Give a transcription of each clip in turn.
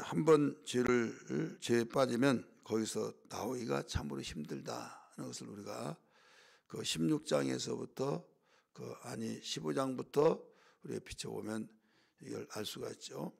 한 번 죄에 빠지면 거기서 나오기가 참으로 힘들다는 것을 우리가 그 16장에서부터 15장부터 우리가 비춰보면 이걸 알 수가 있죠.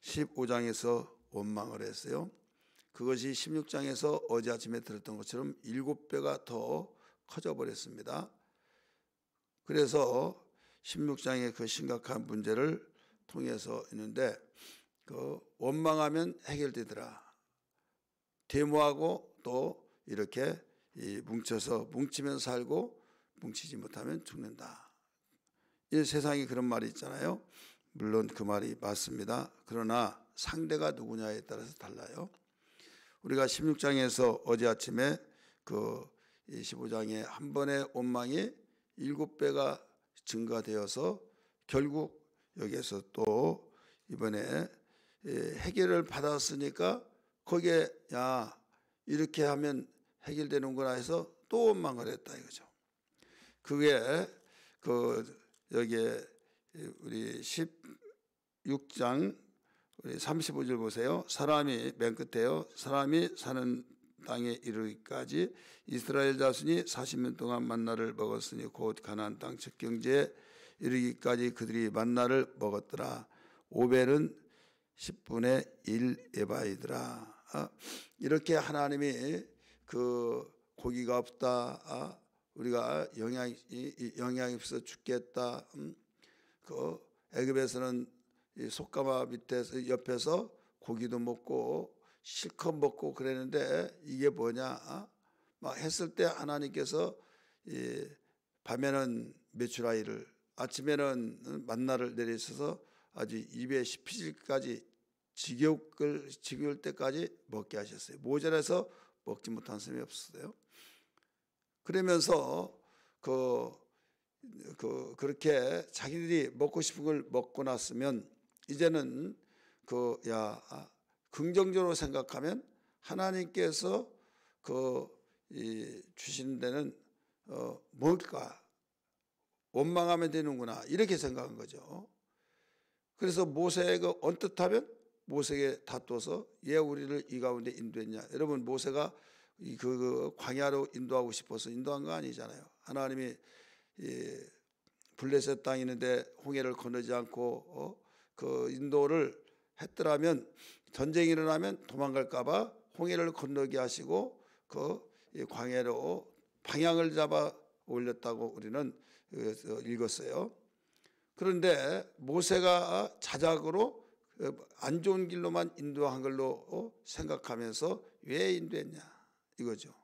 15장에서 원망을 했어요. 그것이 16장에서 어제 아침에 들었던 것처럼 7배가 더 커져 버렸습니다. 그래서 16장의 그 심각한 문제를 통해서 있는데 그 원망하면 해결되더라. 데모하고 또 이렇게 뭉치면 살고 뭉치지 못하면 죽는다. 이 세상에 그런 말이 있잖아요. 물론 그 말이 맞습니다. 그러나 상대가 누구냐에 따라서 달라요. 우리가 16장에서 어제 아침에 그 15장에 한 번의 원망이 7배가 증가되어서 결국 여기에서 또 이번에 해결을 받았으니까 거기에 야 이렇게 하면 해결되는구나 해서 또 원망을 했다 이거죠. 그게 여기에 우리 16장 우리 35절 보세요. 사람이 맨 끝에요. 사람이 사는 땅에 이르기까지 이스라엘 자손이 40년 동안 만나를 먹었으니 곧 가나안 땅 첫 경제에 이르기까지 그들이 만나를 먹었더라. 오벨은 10분의 1 에바이더라. 이렇게 하나님이 그 고기가 없다. 우리가 영양이 없어 죽겠다. 그 애굽에서는 이 솥가마 밑에서 옆에서 고기도 먹고 실컷 먹고 그랬는데 이게 뭐냐? 막 했을 때 하나님께서 밤에는 메추라이를 아침에는 만나를 내리셔서 아주 입에 씹히질까지 지겨울 때까지 먹게 하셨어요. 모자라서 먹지 못한 사람이 없었어요. 그러면서 그렇게 자기들이 먹고 싶은 걸 먹고 났으면 이제는 긍정적으로 생각하면 하나님께서 주시는 데는 뭘까? 원망하면 되는구나. 이렇게 생각한 거죠. 그래서 모세가 언뜻하면 모세에게 다퉈서 왜 우리를 이 가운데 인도했냐. 여러분 모세가 그 광야로 인도하고 싶어서 인도한 거 아니잖아요. 하나님이 블레셋 땅이 있는데 홍해를 건너지 않고 그 인도를 했더라면 전쟁이 일어나면 도망갈까 봐 홍해를 건너게 하시고 그 광야로 방향을 잡아 올렸다고 우리는 읽었어요. 그런데 모세가 자작으로 안 좋은 길로만 인도한 걸로 생각하면서 왜 인도했냐 이거죠.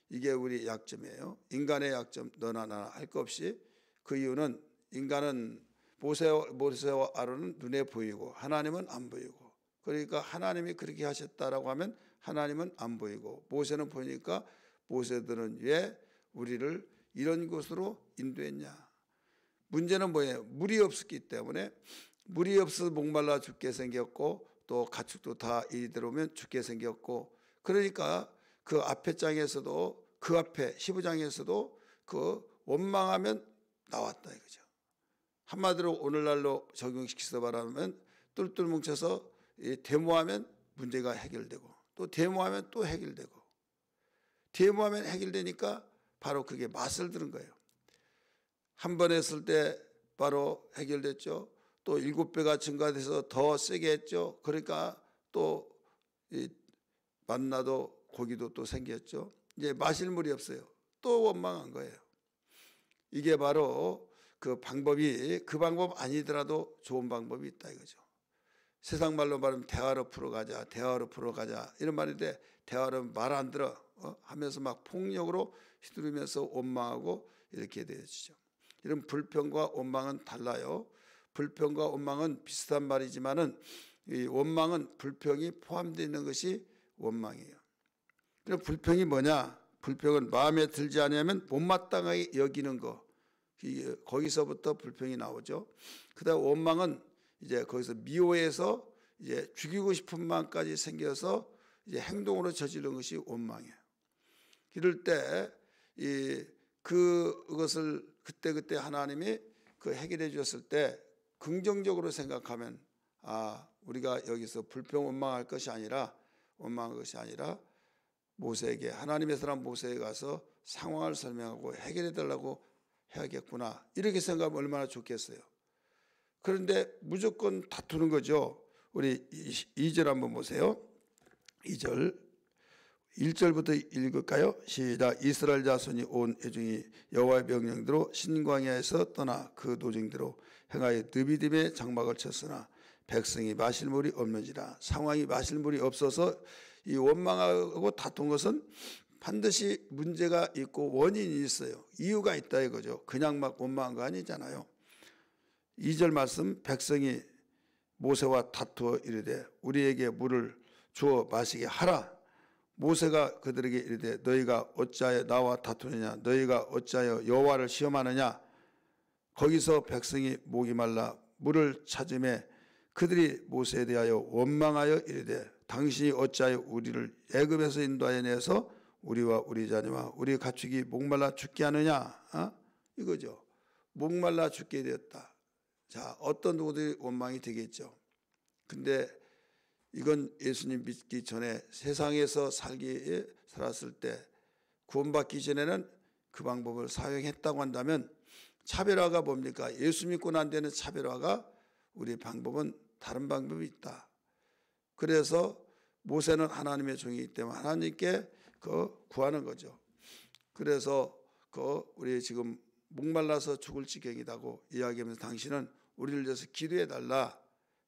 이게 우리 약점이에요. 인간의 약점 너나 나나 할 것 없이 그 이유는 인간은 모세와 아론은 눈에 보이고 하나님은 안 보이고 그러니까 하나님이 그렇게 하셨다라고 하면 하나님은 안 보이고 모세는 보이니까 모세들은 왜 우리를 이런 곳으로 인도했냐. 문제는 뭐예요? 물이 없었기 때문에 물이 없어서 목말라 죽게 생겼고 또 가축도 다 이리 들어오면 죽게 생겼고 그러니까 그 앞에 장에서도 그 앞에 15장에서도 그 원망하면 나왔다 이거죠. 한마디로 오늘날로 적용시켜서 말하면 똘똘 뭉쳐서 데모하면 문제가 해결되고 또 데모하면 또 해결되고 데모하면 해결되니까 바로 그게 맛을 들은 거예요. 한 번 했을 때 바로 해결됐죠. 또 7배가 증가돼서 더 세게 했죠. 그러니까 또 만나도 고기도 또 생겼죠. 이제 마실 물이 없어요. 또 원망한 거예요. 이게 바로 그 방법 아니더라도 좋은 방법이 있다 이거죠. 세상 말로 말하면 대화로 풀어가자 이런 말인데 대화로 말 안 들어 하면서 막 폭력으로 휘두르면서 원망하고 이렇게 되어지죠. 이런 불평과 원망은 달라요. 불평과 원망은 비슷한 말이지만은 이 원망은 불평이 포함되어 있는 것이 원망이에요. 그럼 불평이 뭐냐? 불평은 마음에 들지 않으면 못마땅하게 여기는 거. 거기서부터 불평이 나오죠. 그다음 원망은 이제 거기서 미워해서 이제 죽이고 싶은 마음까지 생겨서 이제 행동으로 저지른 것이 원망이에요. 이럴 때 그것을 그때 하나님이 그 해결해 주었을 때 긍정적으로 생각하면 우리가 여기서 불평 원망할 것이 아니라 모세에게, 하나님의 사람 모세에 가서 상황을 설명하고 해결해 달라고 해야겠구나, 이렇게 생각하면 얼마나 좋겠어요. 그런데 무조건 다투는 거죠. 우리 2절 한번 보세요. 2절 1절부터 읽을까요? 시작. 이스라엘 자손이 온 회중이 여호와의 명령대로 신광야에서 떠나 그 도중대로 행하여 느비딤에 장막을 쳤으나 백성이 마실 물이 없는지라. 상황이 마실 물이 없어서 이 원망하고 다툰 것은 반드시 문제가 있고 원인이 있어요. 이유가 있다 이거죠. 그냥 막 원망한 거 아니잖아요. 2절 말씀, 백성이 모세와 다투어 이르되 우리에게 물을 주어 마시게 하라. 모세가 그들에게 이르되 너희가 어찌하여 나와 다투느냐, 너희가 어찌하여 여호와를 시험하느냐. 거기서 백성이 목이 말라 물을 찾음에 그들이 모세에 대하여 원망하여 이르되 당신이 어찌하여 우리를 애굽에서 인도하여 내서 우리와 우리 자녀와 우리 가축이 목말라 죽게 하느냐. 이거죠. 목말라 죽게 되었다. 자, 어떤 누구들이 원망이 되겠죠. 근데 이건 예수님 믿기 전에 세상에서 살았을 때, 구원받기 전에는 그 방법을 사용했다고 한다면, 차별화가 뭡니까? 예수 믿고 난 데는 차별화가, 우리 방법은 다른 방법이 있다. 그래서 모세는 하나님의 종이기 때문에 하나님께 구하는 거죠. 그래서 우리 지금 목말라서 죽을 지경이라고 이야기하면서 당신은 우리를 위해서 기도해 달라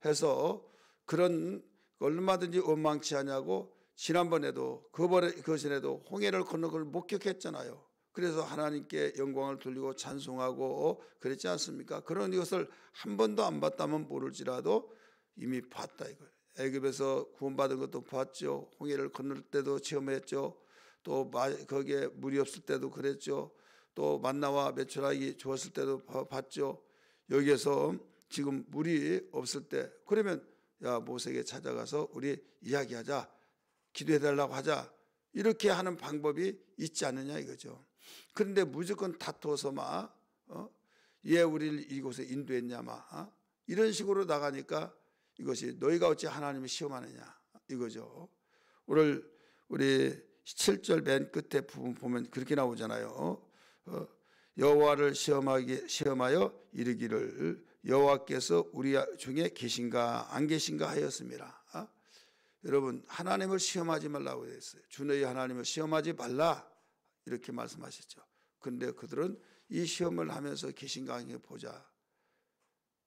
해서, 그런 얼마든지 원망치 않냐고 지난번에도 그 전에도 홍해를 건너 걸 목격했잖아요. 그래서 하나님께 영광을 돌리고 찬송하고 그랬지 않습니까? 그런 것을 한 번도 안 봤다면 모를지라도 이미 봤다 이거예요. 애굽에서 구원받은 것도 봤죠. 홍해를 건널 때도 체험했죠. 또 거기에 물이 없을 때도 그랬죠. 또 만나와 메추라기 주었을 때도 봤죠. 여기에서 지금 물이 없을 때, 그러면 야, 모세에게 찾아가서 우리 이야기하자, 기도해달라고 하자, 이렇게 하는 방법이 있지 않느냐 이거죠. 그런데 무조건 다투어서 얘 우리를 이곳에 인도했냐 이런 식으로 나가니까 이것이 너희가 어찌 하나님을 시험하느냐 이거죠. 오늘 우리 7절 맨 끝에 부분 보면 그렇게 나오잖아요. 여호와를 시험하여 이르기를 여호와께서 우리 중에 계신가 안 계신가 하였습니다. 여러분, 하나님을 시험하지 말라고 했어요. 주 너희 하나님을 시험하지 말라 이렇게 말씀하셨죠. 그런데 그들은 이 시험을 하면서 계신가 안 계신가 보자,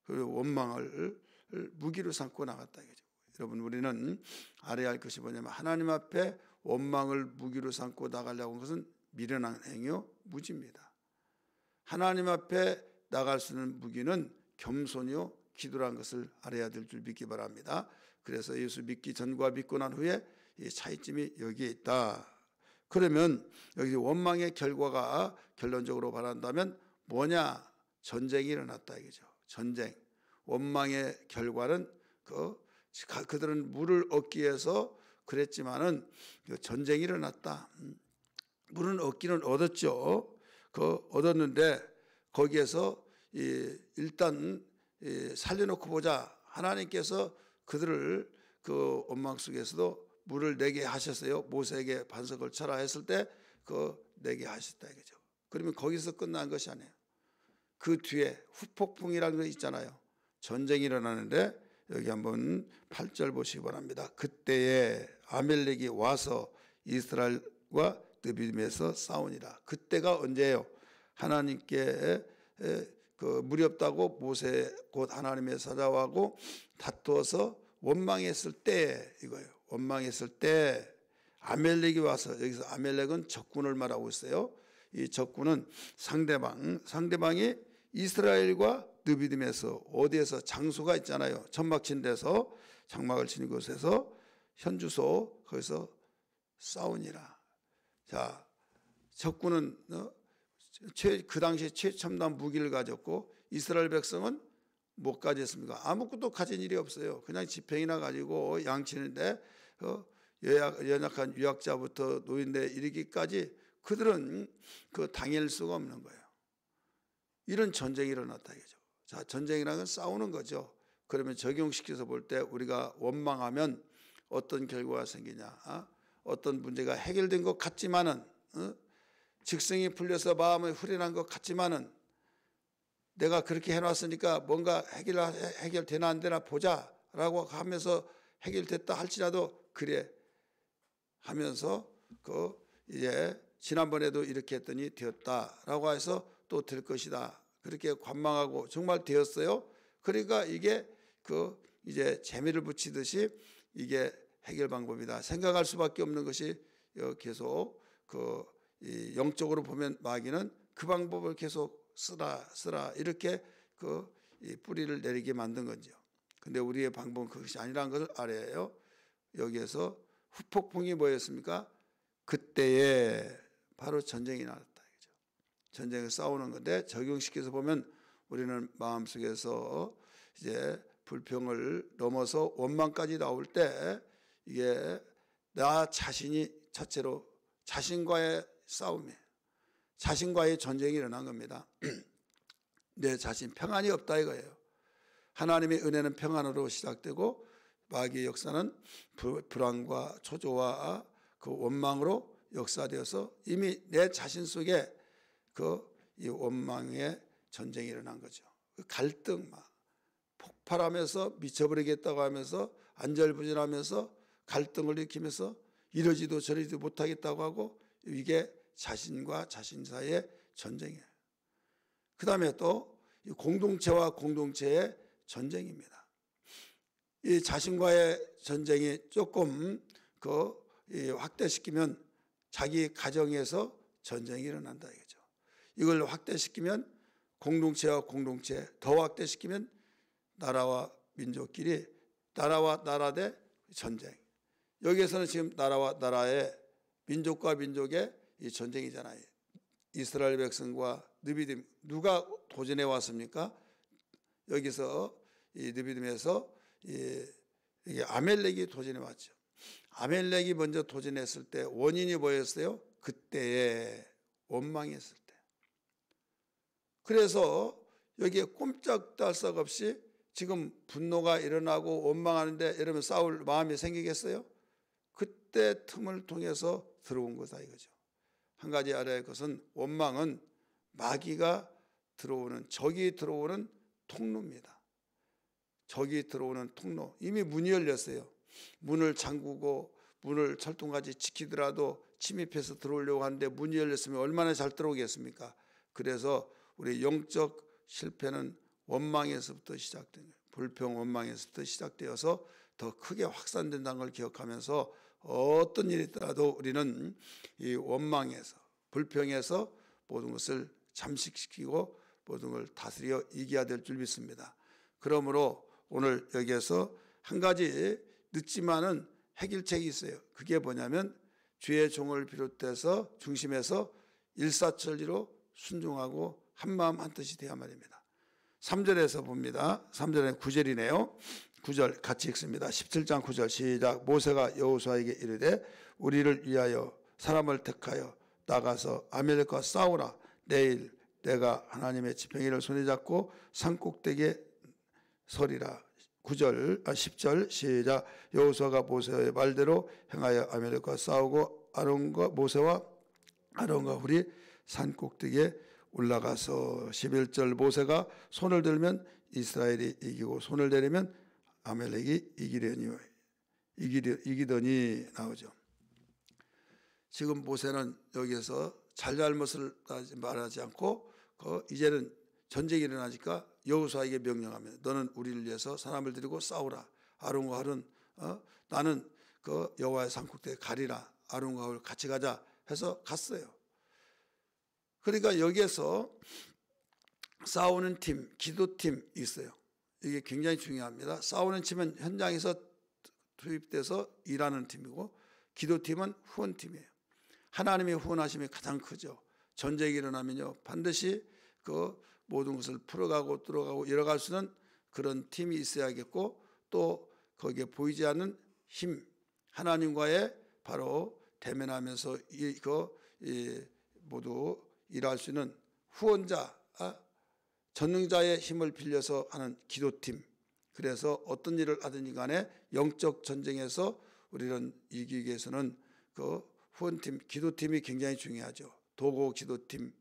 그리고 원망을 무기로 삼고 나갔다 이거죠. 여러분, 우리는 알아야 할 것이 뭐냐면, 하나님 앞에 원망을 무기로 삼고 나가려고 하는 것은 미련한 행위요, 무지입니다. 하나님 앞에 나갈 수 있는 무기는 겸손이요, 기도라는 것을 알아야 될 줄 믿기 바랍니다. 그래서 예수 믿기 전과 믿고 난 후에 이 차이점이 여기에 있다. 그러면 여기 원망의 결과가 결론적으로 말한다면 뭐냐? 전쟁이 일어났다 이거죠. 전쟁. 원망의 결과는 그들은 물을 얻기 위해서 그랬지만은 전쟁이 일어났다. 물은 얻기는 얻었죠. 얻었는데 거기에서 일단 살려놓고 보자. 하나님께서 그들을 그 원망 속에서도 물을 내게 하셨어요. 모세에게 반석을 쳐라 했을 때 내게 하셨다 이거죠. 그러면 거기서 끝난 것이 아니에요. 그 뒤에 후폭풍이라는 거 있잖아요. 전쟁이 일어나는데 여기 한번 8절 보시기 바랍니다. 그때에 아멜렉이 와서 이스라엘과 느비딤에서 싸우니라. 그때가 언제예요? 하나님께 물이 없다고 모세 곧 하나님의 사자하고 다투어서 원망했을 때 이거예요. 원망했을 때 아멜렉이 와서, 여기서 아멜렉은 적군을 말하고 있어요. 이 적군은 상대방이 이스라엘과 느비딤에서, 어디에서 장소가 있잖아요. 천막 친 데서, 장막을 치는 곳에서 현주소 거기서 싸우니라. 자, 적군은 그 당시에 최첨단 무기를 가졌고 이스라엘 백성은 못 가졌습니까? 아무것도 가진 일이 없어요. 그냥 지팡이나 가지고 양치는데 연약한 유학자부터 노인대 이르기까지 그들은 당할 수가 없는 거예요. 이런 전쟁이 일어났다 이거죠. 자, 전쟁이라는 건 싸우는 거죠. 그러면 적용시켜서 볼 때 우리가 원망하면 어떤 결과가 생기냐? 어떤 문제가 해결된 것 같지만은 직성이 풀려서 마음이 후련한 것 같지만은 내가 그렇게 해놨으니까 뭔가 해결되나 안 되나 보자라고 하면서 해결됐다 할지라도 그래 하면서 이제 지난번에도 이렇게 했더니 되었다라고 해서 또 될 것이다. 그렇게 관망하고 정말 되었어요. 그러니까 이게 이제 재미를 붙이듯이 이게 해결 방법이다. 생각할 수밖에 없는 것이 계속 이 영적으로 보면 마귀는 그 방법을 계속 쓰라 이렇게 이 뿌리를 내리게 만든 거죠. 근데 우리의 방법은 그것이 아니라는 것을 알아요. 여기에서 후폭풍이 뭐였습니까? 그때에 바로 전쟁이 나왔다. 그죠? 전쟁을 싸우는 건데 적용시켜서 보면 우리는 마음속에서 이제 불평을 넘어서 원망까지 나올 때 이게 나 자신이 첫째로 자신과의 싸움이에요. 자신과의 전쟁이 일어난 겁니다. 내 자신 평안이 없다 이거예요. 하나님의 은혜는 평안으로 시작되고 마귀의 역사는 불안과 초조와 그 원망으로 역사되어서 이미 내 자신 속에 이 원망의 전쟁이 일어난 거죠. 갈등 막 폭발하면서 미쳐버리겠다고 하면서 안절부절하면서 갈등을 일으키면서 이러지도 저러지도 못하겠다고 하고 이게 자신과 자신 사이의 전쟁이에요. 그 다음에 또 공동체와 공동체의 전쟁입니다. 이 자신과의 전쟁이 조금 확대시키면 자기 가정에서 전쟁이 일어난다 이거죠. 이걸 확대시키면 공동체와 공동체, 더 확대시키면 나라와 민족끼리, 나라와 나라 대 전쟁. 여기에서는 지금 나라와 나라의 민족과 민족의 이 전쟁이잖아요. 이스라엘 백성과 느비dim 누가 도전해 왔습니까? 여기서 이 느비딤에서 이게 아멜렉이 도전해 왔죠. 아멜렉이 먼저 도전했을 때 원인이 뭐였어요? 그때의 원망했을 때. 그래서 여기에 꼼짝달싹 없이 지금 분노가 일어나고 원망하는데 여러분 싸울 마음이 생기겠어요? 그때 틈을 통해서 들어온 거다 이거죠. 한 가지 알아야 할 것은 원망은 마귀가 들어오는, 적이 들어오는 통로입니다. 적이 들어오는 통로. 이미 문이 열렸어요. 문을 잠그고 문을 철통같이 지키더라도 침입해서 들어오려고 하는데 문이 열렸으면 얼마나 잘 들어오겠습니까? 그래서 우리 영적 실패는 원망에서부터 시작된 거예요. 불평 원망에서부터 시작되어서 더 크게 확산된다는 걸 기억하면서 어떤 일이 있더라도 우리는 이 원망에서 불평에서 모든 것을 잠식시키고 모든 걸 다스려 이겨야 될 줄 믿습니다. 그러므로 오늘 여기에서 한 가지 늦지만은 해결책이 있어요. 그게 뭐냐면 주의 종을 비롯해서 중심에서 일사천리로 순종하고 한마음 한뜻이 돼야 말입니다. 3절에서 봅니다. 3절에 9절이네요. 9절 같이 읽습니다. 17장 9절 시작. 모세가 여호수아에게 이르되 우리를 위하여 사람을 택하여 나가서 아멜렉과 싸우라. 내일 내가 하나님의 지팡이를 손에 잡고 산꼭대기에 서리라. 10절 시작. 여호수아가 모세의 말대로 행하여 아멜렉과 싸우고 아론과 모세와 아론과 훌이 산꼭대기에 올라가서 11절 모세가 손을 들면 이스라엘이 이기고 손을 내리면 아멜렉이 이기더니 나오죠. 지금 모세는 여기에서 잘잘못을 말하지 않고 이제는 전쟁이 일어나니까 여호수아에게 명령하면 너는 우리를 위해서 사람을 데리고 싸우라. 아론과 훌은 나는 여호와의 산꼭대기에 가리라. 아론과 훌 같이 가자 해서 갔어요. 그러니까 여기에서 싸우는 팀, 기도팀이 있어요. 이게 굉장히 중요합니다. 싸우는 팀은 현장에서 투입돼서 일하는 팀이고 기도팀은 후원팀이에요. 하나님의 후원하심이 가장 크죠. 전쟁이 일어나면요 반드시 모든 것을 풀어가고 뚫어가고 열어갈 수 있는 그런 팀이 있어야겠고 또 거기에 보이지 않는 힘, 하나님과의 바로 대면하면서 모두 일할 수 있는 후원자, 전능자의 힘을 빌려서 하는 기도팀, 그래서 어떤 일을 하든지 간에 영적 전쟁에서 우리는 이기기 위해서는 그 후원팀, 기도팀이 굉장히 중요하죠. 도구 기도팀.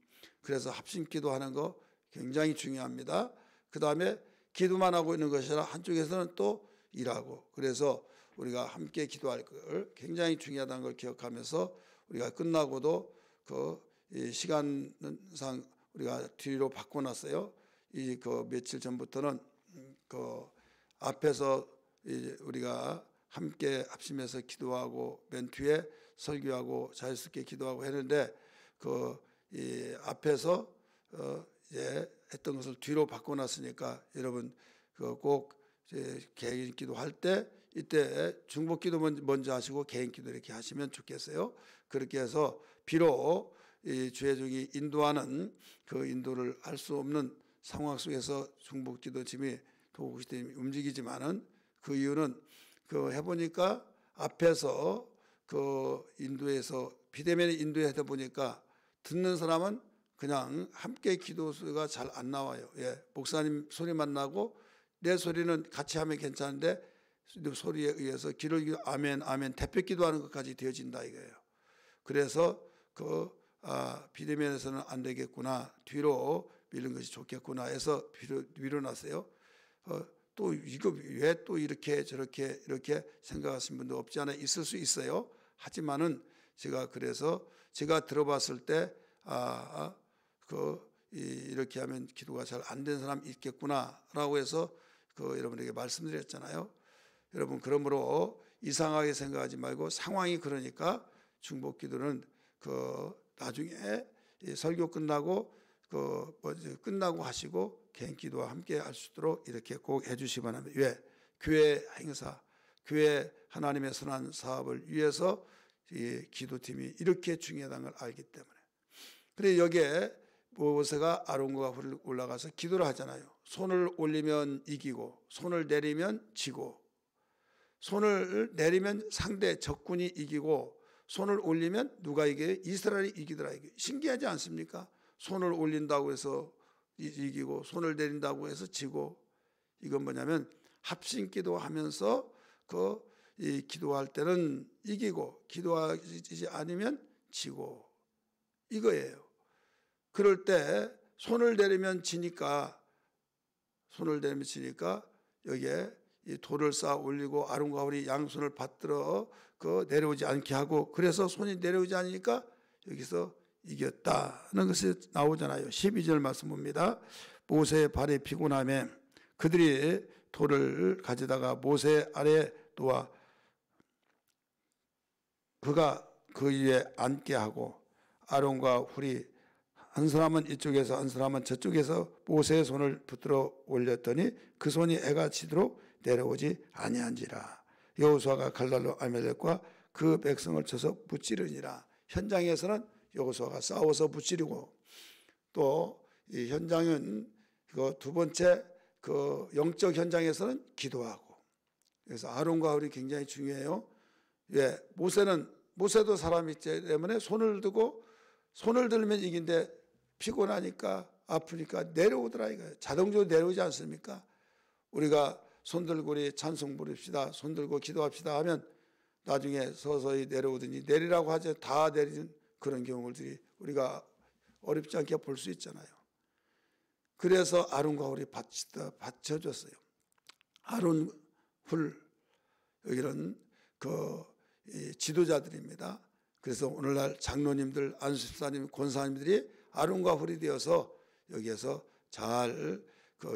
그래서 합심 기도하는 거 굉장히 중요합니다. 그 다음에 기도만 하고 있는 것이 아니라 한쪽에서는 또 일하고, 그래서 우리가 함께 기도할 걸 굉장히 중요하다는 걸 기억하면서 우리가 끝나고도 이 시간상 우리가 뒤로 바꿔놨어요. 그 며칠 전부터는 그 앞에서 우리가 함께 합심해서 기도하고 맨 뒤에 설교하고 자유스럽게 기도하고 했는데 이 앞에서 이제 했던 것을 뒤로 바꿔놨으니까 여러분 꼭 개인 기도할 때 이때 중복 기도 먼저 하시고 개인 기도 이렇게 하시면 좋겠어요. 그렇게 해서 비록 이 주의종이 인도하는 그 인도를 할 수 없는 상황 속에서 중복 기도 팀이 도구 기도팀이 움직이지만은 그 이유는 해보니까 앞에서 인도에서 비대면에 인도하다 보니까 듣는 사람은 그냥 함께 기도가 잘 안 나와요. 목사님 소리만 나고 내 소리는 같이 하면 괜찮은데 소리에 의해서 기를 아멘 아멘 대표 기도하는 것까지 되어진다 이거예요. 그래서 비대면에서는 안 되겠구나, 뒤로 밀는 것이 좋겠구나 해서 밀어놨어요. 또 이거 왜 또 이렇게 저렇게 이렇게 생각하시는 분도 없지 않아 있을 수 있어요. 하지만은 그래서 제가 들어봤을 때 이렇게 하면 기도가 잘 안 된 사람이 있겠구나라고 해서 여러분에게 말씀드렸잖아요. 여러분 그러므로 이상하게 생각하지 말고 상황이 그러니까 중복 기도는 나중에 설교 끝나고 끝나고 하시고 개인 기도와 함께 할 수 있도록 이렇게 꼭 해주시기 바랍니다. 왜? 교회 행사, 교회 하나님의 선한 사업을 위해서 이 기도팀이 이렇게 중요하다는 걸 알기 때문에. 그런데 여기에 모세가 아론과 훌 올라가서 기도를 하잖아요. 손을 올리면 이기고 손을 내리면 지고, 손을 내리면 상대 적군이 이기고 손을 올리면 누가 이겨요? 이스라엘이 이기더라. 신기하지 않습니까? 손을 올린다고 해서 이기고 손을 내린다고 해서 지고, 이건 뭐냐면 합심 기도하면서 이 기도할 때는 이기고 기도하지 않으면 지고 이거예요. 그럴 때 손을 내리면 지니까 여기에 이 돌을 쌓아 올리고 아론과 훌이 양손을 받들어 내려오지 않게 하고, 그래서 손이 내려오지 않으니까 여기서 이겼다는 것이 나오잖아요. 12절 말씀 봅니다. 모세의 발이 피곤함에 그들이 돌을 가져다가 모세 아래 놓아 그가 그 위에 앉게 하고, 아론과 훌이 한 사람은 이쪽에서 한 사람은 저쪽에서 모세의 손을 붙들어 올렸더니 그 손이 해가 지도록 내려오지 아니한지라. 여호수아가 칼날로 아비멜렉과 그 백성을 쳐서 무찌르니라. 현장에서는 여호수아가 싸워서 무찌르고, 또 이 현장은 두 번째 영적 현장에서는 기도하고. 그래서 아론과 훌이 굉장히 중요해요. 왜? 모세도 사람이기 때문에 손을 들면 이긴데 피곤하니까 아프니까 내려오더라 이거예요. 자동적으로 내려오지 않습니까? 우리가 손 들고 우리 찬송 부릅시다, 손 들고 기도합시다 하면 나중에 서서히 내려오더니 내리라고 하죠. 다 내리는 그런 경우들이 우리가 어렵지 않게 볼 수 있잖아요. 그래서 아론과 훌이 받쳐줬어요. 아론, 훌, 여기는 지도자들입니다. 그래서 오늘날 장로님들, 안수집사님, 권사님들이 아론과 훌이 되어서 여기에서 잘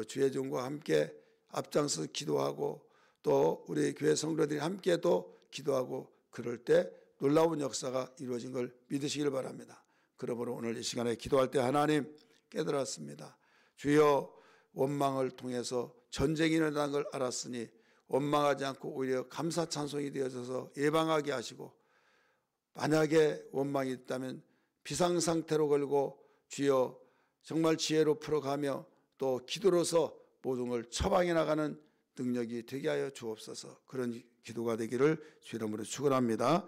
주의 종과 함께 앞장서 기도하고, 또 우리 교회 성도들이 함께 또 기도하고, 그럴 때 놀라운 역사가 이루어진 걸 믿으시길 바랍니다. 그러므로 오늘 이 시간에 기도할 때 하나님 깨달았습니다. 주여, 원망을 통해서 전쟁이 일어난 걸 알았으니 원망하지 않고 오히려 감사 찬송이 되어져서 예방하게 하시고, 만약에 원망이 있다면 비상상태로 걸고 주여 정말 지혜로 풀어가며 또 기도로서 모든 걸 처방해 나가는 능력이 되게 하여 주옵소서. 그런 기도가 되기를 주 이름으로 축원합니다.